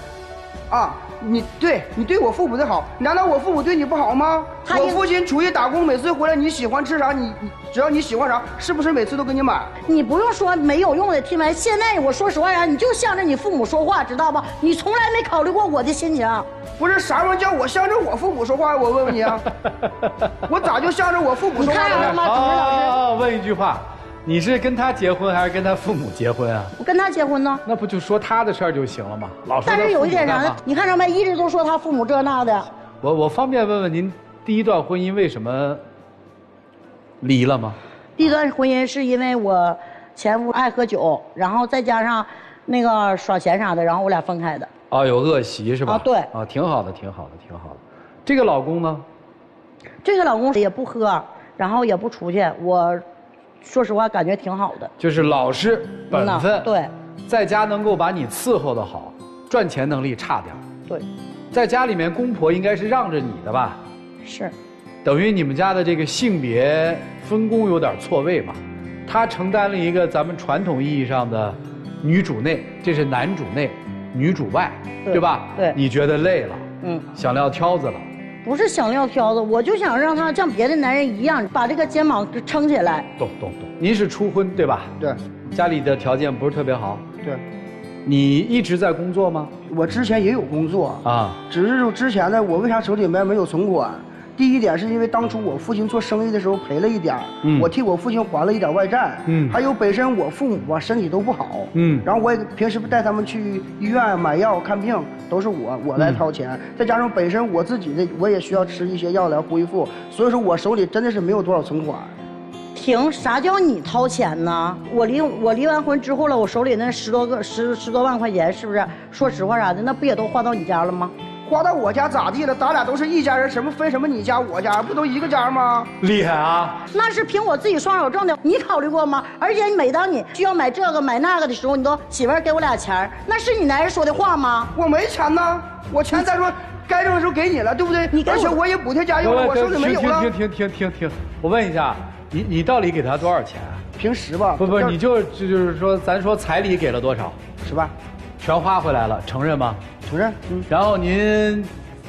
啊，你对我父母的好，难道我父母对你不好吗？我父亲出去打工，每次回来你喜欢吃啥，你只要你喜欢啥，是不是每次都给你买？
你不用说没有用的听完，现在我说实话呀，你就向着你父母说话，知道吧？你从来没考虑过我的心情。
不是啥玩意叫我向着我父母说话？我问问你啊，我咋就向着我父母说话了？
好，问一句话。你是跟他结婚还是跟他父母结婚啊？
我跟他结婚呢。
那不就说他的事儿就行了吗？老说。
但是有一点啥呢？你看着没？一直都说他父母这那的。
我方便问问您，第一段婚姻为什么离了吗？
第一段婚姻是因为我前夫爱喝酒，然后再加上那个耍钱啥的，然后我俩分开的。
哦，有恶习是吧？
啊，对。
啊，挺好的，挺好的，挺好的。这个老公呢？
这个老公也不喝，然后也不出去，我。说实话，感觉挺好的，
就是老实本分，
对，
在家能够把你伺候的好，赚钱能力差点，
对，
在家里面公婆应该是让着你的吧？
是，
等于你们家的这个性别分工有点错位嘛，他承担了一个咱们传统意义上的女主内，这是男主内，女主外，对吧？
对，
你觉得累了，想撂挑子了。
不是想撂挑子，我就想让他像别的男人一样，把这个肩膀撑起来。
懂。您是初婚对吧？
对。
家里的条件不是特别好。
对。
你一直在工作吗？
我之前也有工作
啊，
只是之前呢，我为啥手里面没有存款？第一点是因为当初我父亲做生意的时候赔了一点，我替我父亲还了一点外债，还有本身我父母身体都不好，然后我也平时带他们去医院买药看病，都是我来掏钱，再加上本身我自己的我也需要吃一些药来恢复，所以说我手里真的是没有多少存款。
停，啥叫你掏钱呢？我离完婚之后了，我手里那十多万块钱，是不是？说实话啥的，那不也都花到你家了吗？
花到我家咋地了？咱俩都是一家人，什么分什么你家我家，不都一个家吗？
厉害啊！
那是凭我自己双手挣的，你考虑过吗？而且每当你需要买这个买那个的时候，你都媳妇儿给我俩钱，那是你男人说的话吗？
我没钱呢，我钱再说该挣的时候给你了，对不对？而且我也补贴家用了，我手里没有了。
停，我问一下，你到底给他多少钱？
平时吧。
不，就是说，咱说彩礼给了多少？10万。全花回来了，承认吗？
承认。
然后您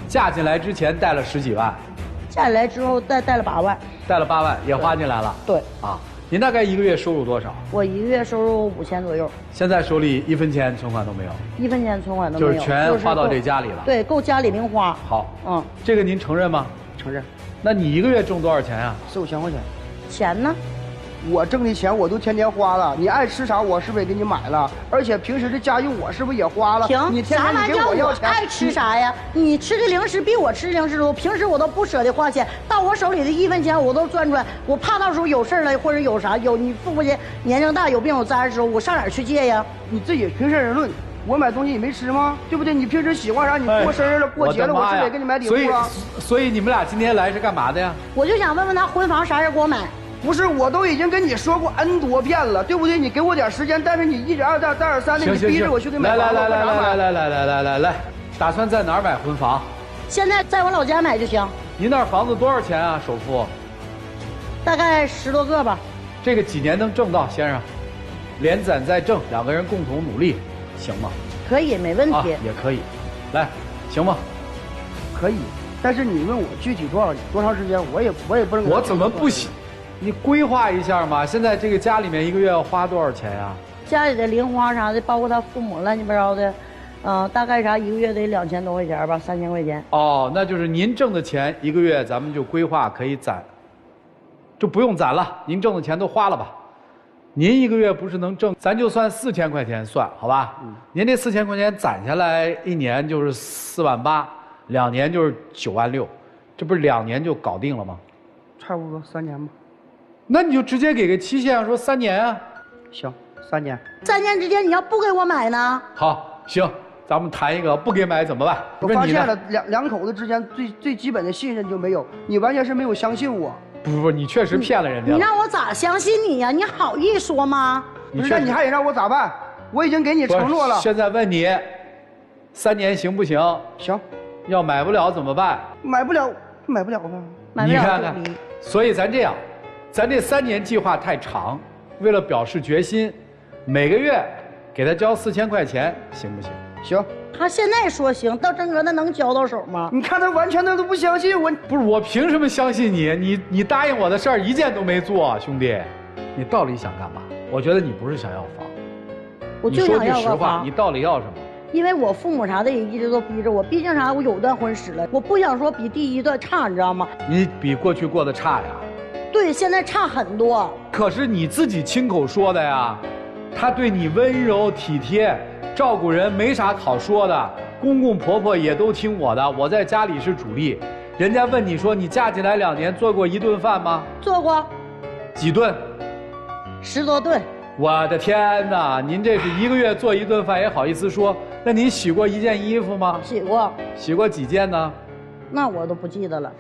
嫁进来之前带了10几万，
嫁来之后带了8万，
带了8万也花进来了。
对
啊，您大概一个月收入多少？
我一个月收入5000左右，
现在手里1分钱存款都没有，
1分钱存款都没有，
就是全花到这家里了。
对，够家里零花。
好，这个您承认吗？
承认。
那你一个月挣多少钱啊
？4、5千块钱。
钱呢？
我挣的钱我都天天花了，你爱吃啥我是不是也给你买了？而且平时的家用我是不是也花了？
停，
你天天你给我要钱，
爱吃啥呀？你吃的零食比我吃的零食多，平时我都不舍得花钱，到我手里的1分钱我都赚，我怕到时候有事了或者有啥你父亲年龄大有病有灾的时候，我上哪儿去借呀？
你自己平事而论。我买东西你没吃吗？对不对？你平时喜欢啥？你过生日了、过节了，我是不是也给你买礼物了？
所以你们俩今天来是干嘛的呀？
我就想问问他婚房啥时候给我买。
不是，我都已经跟你说过 N 多遍了，对不对？你给我点时间，但是你一而再再而三的，你逼着我去给买房。
来，打算在哪儿买婚房？
现在在我老家买就行。
您那儿房子多少钱啊？首付？
大概10多个吧。
这个几年能挣到，先生？连攒再挣，2个人共同努力，行吗？
可以，没问题。
也可以，来，行吗？
可以，但是你问我具体多长时间，我也不能。
我怎么不行？你规划一下嘛。现在这个家里面一个月要花多少钱呀？
家里的零花啥的，包括他父母乱七八糟的，大概一个月得2000多块钱吧，3000块钱。
哦，那就是您挣的钱一个月咱们就规划可以攒，就不用攒了，您挣的钱都花了吧。您一个月不是能挣，咱就算4000块钱算，好吧？您这4000块钱攒下来，1年就是4万8，2年就是9万6，这不是2年就搞定了吗？
差不多3年吧。
那你就直接给个期限，说3年啊。
行，3年。
3年之间你要不给我买呢？
好，行，咱们谈一个，不给买怎么办？
我发现了两口子之间最基本的信任就没有，你完全是没有相信我。
不，你确实骗了人家。
你让我咋相信你呀？你好意说吗？
不是，那你还得让我咋办？我已经给你承诺了。
现在问你，3年行不行？
行。
要买不了怎么办？
买不了吧？
你看看，所以咱这样，咱这3年计划太长，为了表示决心，每个月给他交4000块钱，行不行？
行。
他现在说行，到真格他能交到手吗？
你看他完全都不相信我。
不是我凭什么相信你？你答应我的事儿一件都没做，兄弟，你到底想干嘛？我觉得你不是想要房，
我就想要个房。
你说句实话，你到底要什么？
因为我父母啥的也一直都逼着我，毕竟啥我有段婚史了，我不想说比第一段差，你知道吗？
你比过去过得差呀？
对，现在差很多。
可是你自己亲口说的呀，他对你温柔体贴。照顾人没啥好说的，公公婆婆也都听我的，我在家里是主力。人家问你说你嫁进来2年做过1顿饭吗？
做过。
几顿
？10多顿。
我的天哪，您这是1个月做1顿饭也好意思说？那您洗过1件衣服吗？
洗过。
洗过几件呢？
那我都不记得了。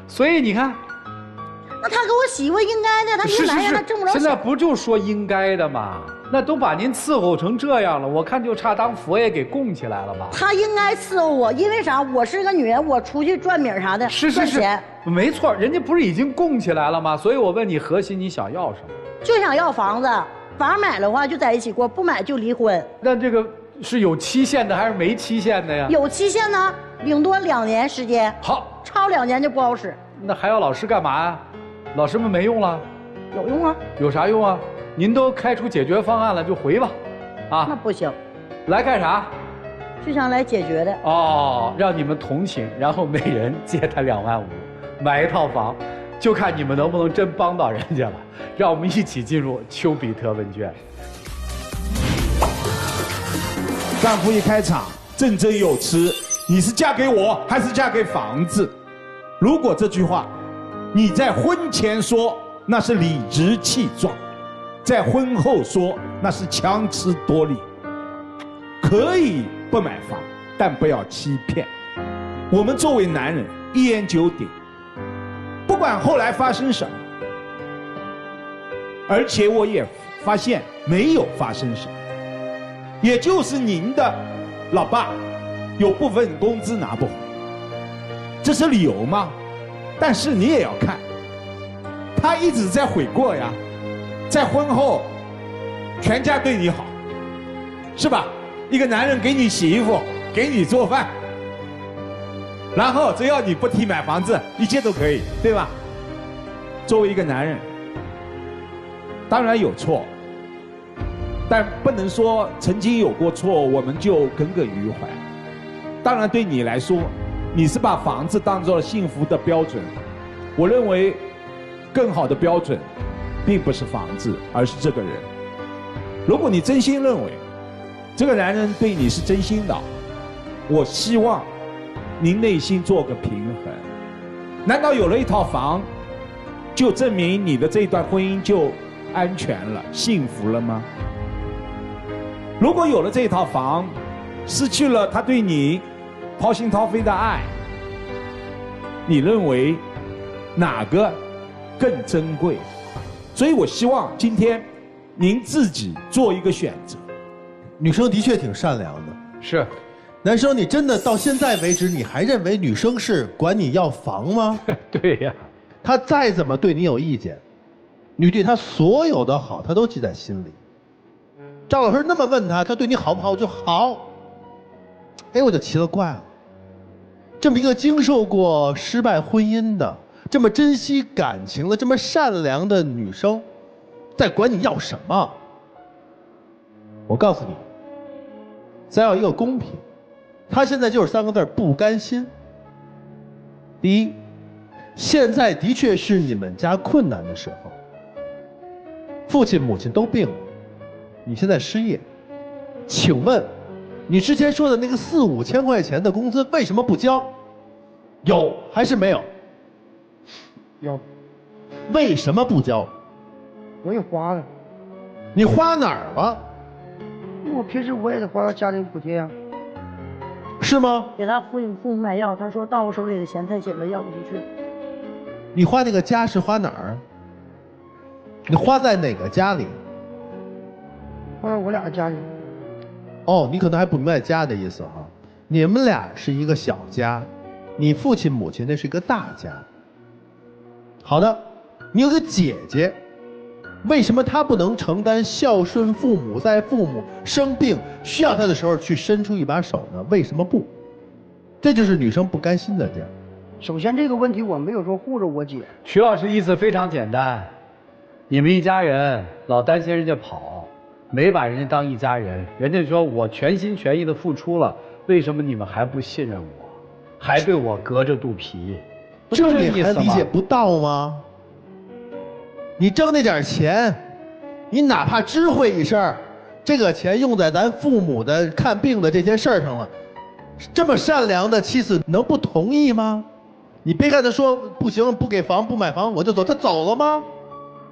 所以你看，
那他给我洗过应该的，他一来呀他挣不着钱。
现在不就说应该的吗？那都把您伺候成这样了，我看就差当佛爷给供起来了吧？
他应该伺候我，因为啥？我是个女人，我出去赚米啥的，赚钱。
没错，人家不是已经供起来了吗？所以我问你，核心你想要什么？
就想要房子，房买的话就在一起过，不买就离婚。
那这个是有期限的还是没期限的呀？
有期限呢，顶多2年时间。
好，
超2年就不好使。
那还要老师干嘛呀？老师们没用了？
有用啊。
有啥用啊？您都开出解决方案了，就回吧，啊？
那不行。
来干啥？
就想来解决的。
哦，让你们同情，然后每人借他2万5，买一套房，就看你们能不能真帮到人家了。让我们一起进入丘比特问卷。
丈夫一开场振振有词，你是嫁给我还是嫁给房子？如果这句话你在婚前说，那是理直气壮；在婚后说，那是强词夺理。可以不买房，但不要欺骗。我们作为男人，一言九鼎，不管后来发生什么，而且我也发现没有发生什么，也就是您的老爸有部分工资拿不回，这是理由吗？但是你也要看，他一直在悔过呀，在婚后全家对你好，是吧？一个男人给你洗衣服，给你做饭，然后只要你不提买房子，一切都可以，对吧？作为一个男人，当然有错，但不能说曾经有过错我们就耿耿于怀。当然对你来说，你是把房子当作了幸福的标准，我认为更好的标准并不是房子，而是这个人。如果你真心认为这个男人对你是真心的，我希望您内心做个平衡。难道有了一套房就证明你的这段婚姻就安全了、幸福了吗？如果有了这套房，失去了他对你掏心掏肺的爱，你认为哪个更珍贵？所以我希望今天您自己做一个选择。
女生的确挺善良的，
是。
男生，你真的到现在为止，你还认为女生是管你要房吗？
对呀，
她再怎么对你有意见，你对她所有的好，她都记在心里。赵老师那么问她，她对你好不好？我就好。哎，我就奇了怪了，这么一个经受过失败婚姻的，这么珍惜感情的，这么善良的女生，在管你要什么？我告诉你，咱要一个公平。她现在就是3个字：不甘心。第一，现在的确是你们家困难的时候，父亲母亲都病了，你现在失业，请问你之前说的那个4、5千块钱的工资为什么不交？有还是没有？
有。
为什么不交？
我也花了。
你花哪儿了？
我平时我也得花到家庭补贴呀。
是吗？
给他父母买药，他说到我手里的钱才写了药不去。
你花那个家是花哪儿？你花在哪个家里？
花在我俩家里。
哦，你可能还不明白家的意思哈。你们俩是一个小家，你父亲母亲那是一个大家。好的，你有个姐姐，为什么她不能承担孝顺父母，在父母生病需要她的时候去伸出一把手呢？为什么不？这就是女生不甘心的地儿。
首先这个问题我没有说护着我姐。
徐老师意思非常简单，你们一家人老担心人家跑，没把人家当一家人，人家说我全心全意的付出了，为什么你们还不信任我，还对我隔着肚皮？
这你还理解不到吗？你挣那点钱，你哪怕知会一声，这个钱用在咱父母的看病的这件事上了，这么善良的妻子能不同意吗？你别看他说不行，不给房不买房我就走，他走了吗？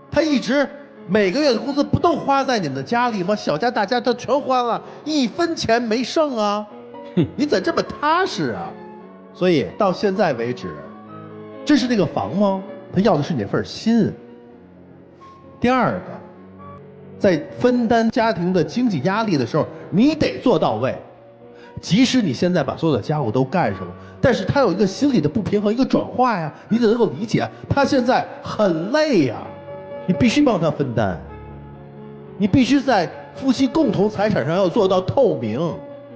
他一直每个月的工资不都花在你们的家里吗？小家大家他全花了，1分钱没剩啊！你怎这么踏实啊？所以到现在为止，这是那个房吗？他要的是你那份心。第二个，在分担家庭的经济压力的时候，你得做到位。即使你现在把所有的家务都干上了，但是他有一个心理的不平衡，一个转化呀，你得能够理解，他现在很累呀，你必须帮他分担。你必须在夫妻共同财产上要做到透明。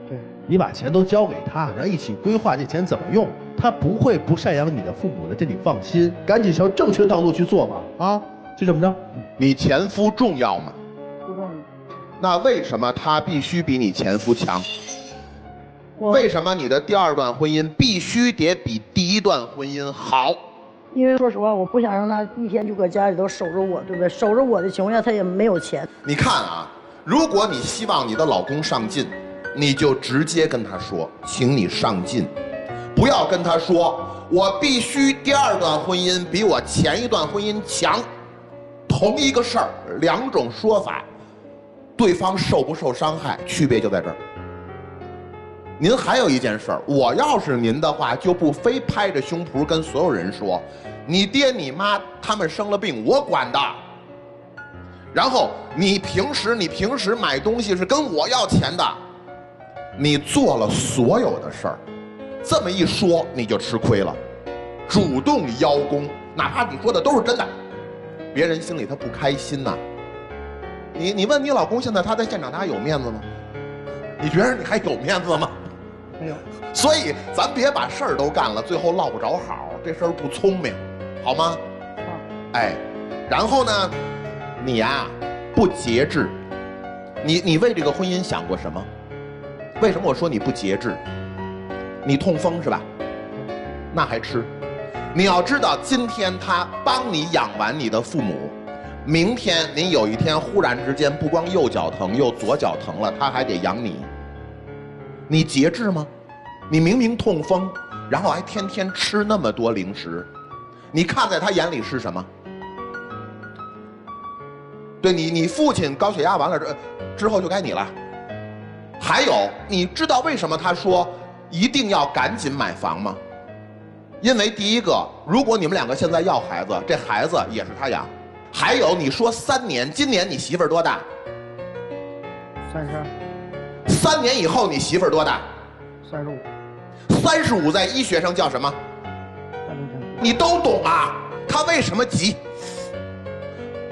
对，
你把钱都交给他，然后一起规划这钱怎么用，他不会不赡养你的父母的，这你放心。赶紧朝正确道路去做吧，啊，就这么着。
你前夫重要吗？
不重要。
那为什么他必须比你前夫强？为什么你的第2段婚姻必须得比第1段婚姻好？
因为说实话，我不想让他一天就搁家里头守着我，对不对？守着我的情况下，他也没有钱。
你看啊，如果你希望你的老公上进，你就直接跟他说，请你上进，不要跟他说我必须第2段婚姻比我前1段婚姻强。同一个事儿，2种说法，对方受不受伤害，区别就在这儿。您还有一件事儿，我要是您的话，就不非拍着胸脯跟所有人说，你爹你妈他们生了病，我管的。然后你平时买东西是跟我要钱的，你做了所有的事儿，这么一说你就吃亏了。主动邀功，哪怕你说的都是真的，别人心里他不开心呐。你问你老公现在他在现场他还有面子吗？你觉得你还有面子吗？
没有。
所以咱别把事儿都干了，最后落不着好，这事儿不聪明，好吗？哎，然后呢，你呀不节制，你为这个婚姻想过什么？为什么我说你不节制？你痛风是吧？那还吃？你要知道，今天他帮你养完你的父母，明天您有一天忽然之间不光右脚疼，又左脚疼了，他还得养你。你节制吗？你明明痛风，然后还天天吃那么多零食，你看在他眼里是什么？对你父亲高血压完了之后就该你了。还有，你知道为什么他说一定要赶紧买房吗？因为第一个，如果你们两个现在要孩子，这孩子也是他养。还有，你说3年，今年你媳妇儿多大
？32。
3年以后你媳妇儿多大
？35。
35在医学上叫什么？你都懂啊。他为什么急？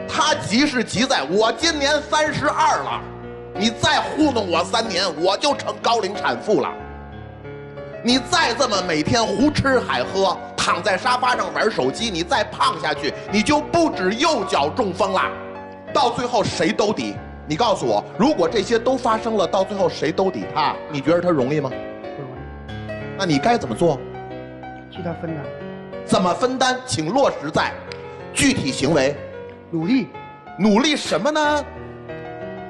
他急是急在我今年32了，你再糊弄我3年，我就成高龄产妇了。你再这么每天胡吃海喝，躺在沙发上玩手机，你再胖下去，你就不止右脚中风了。到最后谁都抵？你告诉我，如果这些都发生了，到最后谁都抵他，你觉得他容易吗？
不容易。
那你该怎么做？
替他分担。
怎么分担？请落实在具体行为。
努力。
努力什么呢？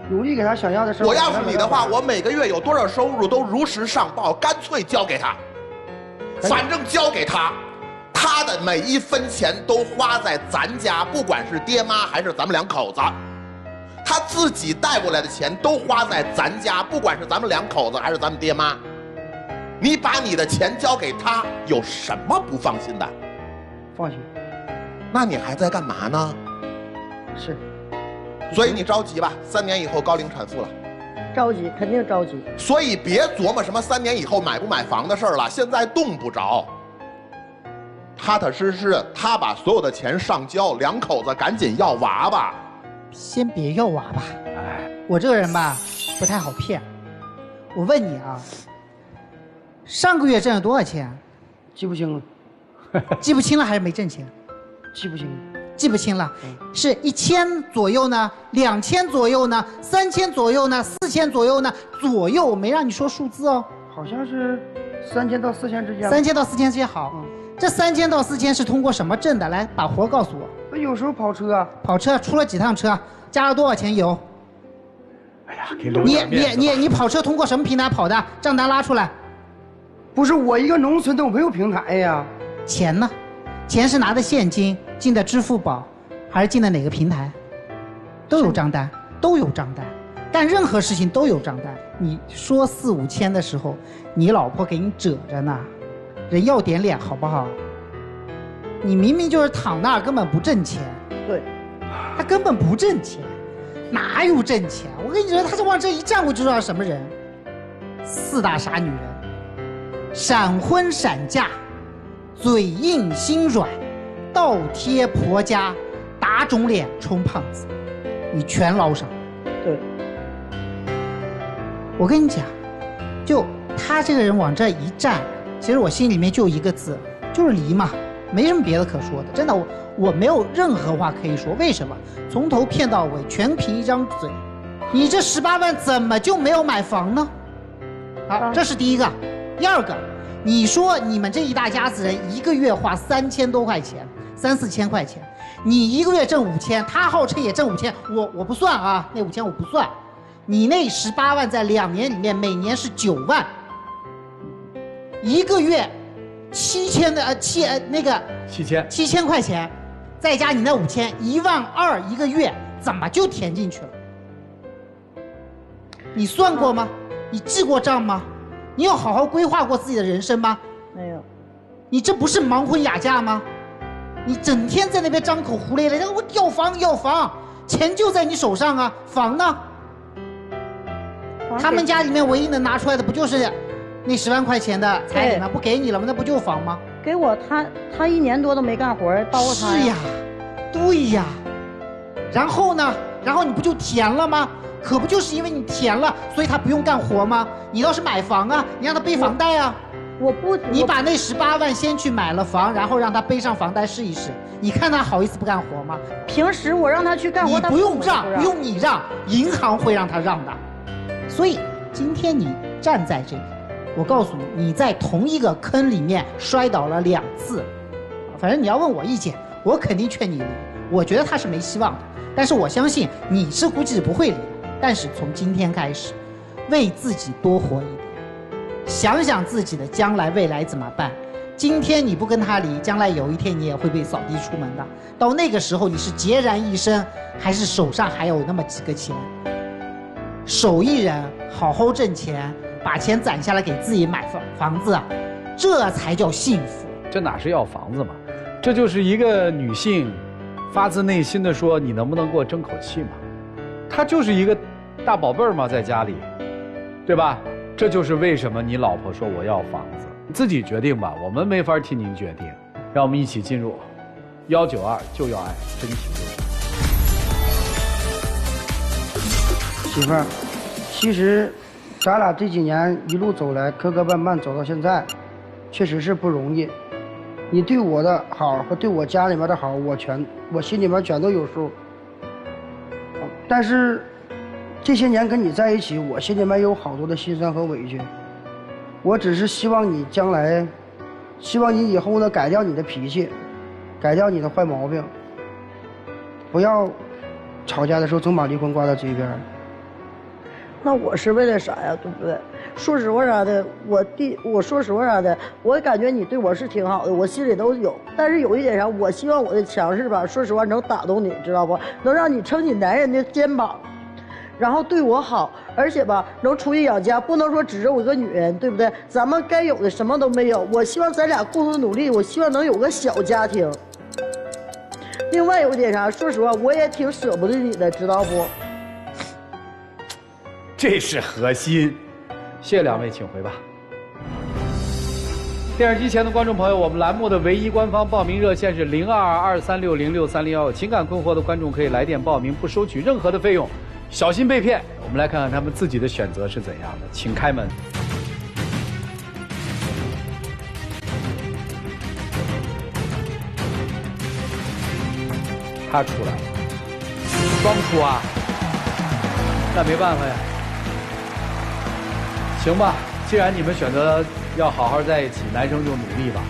努力给他想要的生活。
我要是你的话，我每个月有多少收入都如实上报，干脆交给他。反正交给他，他的每一分钱都花在咱家，不管是爹妈还是咱们两口子，他自己带过来的钱都花在咱家，不管是咱们两口子还是咱们爹妈。你把你的钱交给他，有什么不放心的？
放心。
那你还在干嘛呢？
是。
所以你着急吧，3年以后高龄产妇了。
着急，肯定着急。
所以别琢磨什么3年以后买不买房的事儿了，现在动不着。踏踏实实，他把所有的钱上交，两口子赶紧要娃吧。
先别要娃吧，我这个人吧不太好骗。我问你啊，上个月挣了多少钱？
记不清了。
记不清了还是没挣钱？
记不清了。
记不清了，是1000左右呢，2000左右呢，3000左右呢，4000左右呢，左右，我没让你说数字哦。
好像是3000到4000之间。
3000到4000之间好。这3000到4000是通过什么挣的？来，把活告诉我。
那有时候跑车啊。
跑车出了几趟车？加了多少钱油？
哎呀，给留点面子吧。
你跑车通过什么平台跑的？账单拉出来。
不是我一个农村的，我没有平台呀。
钱呢？钱是拿的现金进的支付宝，还是进的哪个平台？都有账单，都有账单，干任何事情都有账单。你说4、5千的时候，你老婆给你褶着呢，人要点脸好不好？你明明就是躺那儿根本不挣钱，
对，
他根本不挣钱，哪有挣钱？我跟你说，他就往这一站，我就知道什么人。4大傻女人，闪婚闪嫁。嘴硬心软，倒贴婆家，打肿脸充胖子，你全捞上。
对，
我跟你讲，就他这个人往这一站，其实我心里面就一个字，就是离嘛，没什么别的可说的。真的，我没有任何话可以说。为什么？从头骗到尾，全凭一张嘴。你这18万怎么就没有买房呢？好，这是第一个。第二个。你说你们这一大家子人一个月花3000多块钱，3、4千块钱，你一个月挣5000，他号称也挣5000，我不算啊，那5000我不算。你那18万在2年里面，每年是9万，一个月7000的7000块钱，再加你那5000，12000一个月，怎么就填进去了？你算过吗？你记过账吗？你有好好规划过自己的人生吗？
没有。
你这不是盲婚哑嫁吗？你整天在那边张口胡咧咧，我要房要房，钱就在你手上啊，房呢？他们家里面唯一能拿出来的不就是那10万块钱的彩礼吗？不给你了吗？那不就是房吗？
给我，他1年多都没干活，包括他。
是呀，对呀。然后呢，然后你不就甜了吗？可不就是因为你甜了，所以他不用干活吗？你倒是买房啊，你让他背房贷啊。你把那18万先去买了房，然后让他背上房贷试一试，你看他好意思不干活吗？
平时我让他去干活，
你不用让，不用你让，银行会让他让的。所以今天你站在这里，我告诉你，你在同一个坑里面摔倒了2次。反正你要问我意见，我肯定劝你离。我觉得他是没希望的，但是我相信你是估计是不会离的。但是从今天开始，为自己多活一点，想想自己的将来未来怎么办。今天你不跟他离，将来有一天你也会被扫地出门的。到那个时候，你是孑然一身，还是手上还有那么几个钱？手艺人好好挣钱，把钱攒下来给自己买房子，这才叫幸福。
这哪是要房子嘛？这就是一个女性发自内心的说：“你能不能给我争口气嘛？”她就是一个大宝贝儿嘛，在家里，对吧？这就是为什么你老婆说我要房子，自己决定吧，我们没法替您决定。让我们一起进入192就要爱真情流。
媳妇儿，其实咱俩这几年一路走来，磕磕绊绊走到现在，确实是不容易。你对我的好和对我家里面的好，我心里面全都有数。但是这些年跟你在一起，我心里面有好多的心酸和委屈。我只是希望你将来，希望你以后呢改掉你的脾气，改掉你的坏毛病，不要吵架的时候总把离婚挂在嘴边。
那我是为了啥呀？对不对？说实话啥的，我说实话啥的，我感觉你对我是挺好的，我心里都有。但是有一点啥，我希望我的强势吧，说实话能打动你，知道不？能让你撑起男人的肩膀，然后对我好，而且吧能出去养家，不能说只是我一个女人，对不对？咱们该有的什么都没有。我希望咱俩共同努力，我希望能有个小家庭。另外有一点啥，说实话我也挺舍不得你的，知道不？
这是核心。谢谢两位，请回吧。电视机前的观众朋友，我们栏目的唯一官方报名热线是0223606301，情感困惑的观众可以来电报名，不收取任何的费用，小心被骗。我们来看看他们自己的选择是怎样的，请开门。他出来了，双出啊，那没办法呀。行吧，既然你们选择要好好在一起，男生就努力吧，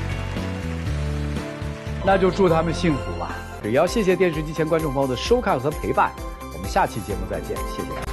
那就祝他们幸福吧。也要谢谢电视机前观众朋友的收看和陪伴，我们下期节目再见，谢谢。